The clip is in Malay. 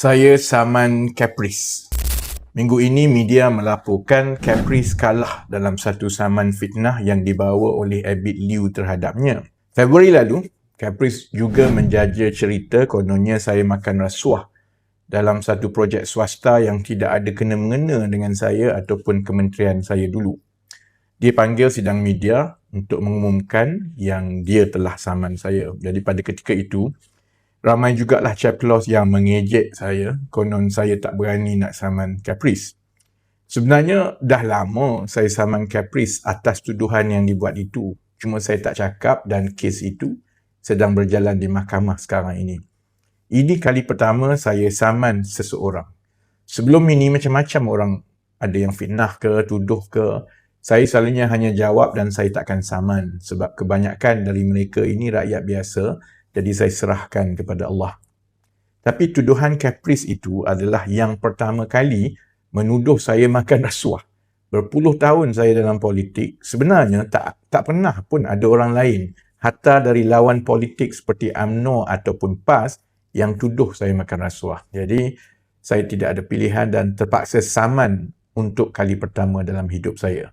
Saya saman Caprice. Minggu ini media melaporkan Caprice kalah dalam satu saman fitnah yang dibawa oleh Abid Liu terhadapnya. Februari lalu, Caprice juga menjaja cerita kononnya saya makan rasuah dalam satu projek swasta yang tidak ada kena-mengena dengan saya ataupun kementerian saya dulu. Dia panggil sidang media untuk mengumumkan yang dia telah saman saya. Jadi pada ketika itu, ramai jugalah caplos yang mengejek saya, konon saya tak berani nak saman Caprice. Sebenarnya dah lama saya saman Caprice atas tuduhan yang dibuat itu. Cuma saya tak cakap dan kes itu sedang berjalan di mahkamah sekarang ini. Ini kali pertama saya saman seseorang. Sebelum ini macam-macam orang ada yang fitnah ke, tuduh ke. Saya selalunya hanya jawab dan saya takkan saman sebab kebanyakan dari mereka ini rakyat biasa. Jadi saya serahkan kepada Allah. Tapi tuduhan Caprice itu adalah yang pertama kali menuduh saya makan rasuah. Berpuluh tahun saya dalam politik, sebenarnya tak pernah pun ada orang lain, hatta dari lawan politik seperti UMNO ataupun PAS yang tuduh saya makan rasuah. Jadi saya tidak ada pilihan dan terpaksa saman untuk kali pertama dalam hidup saya.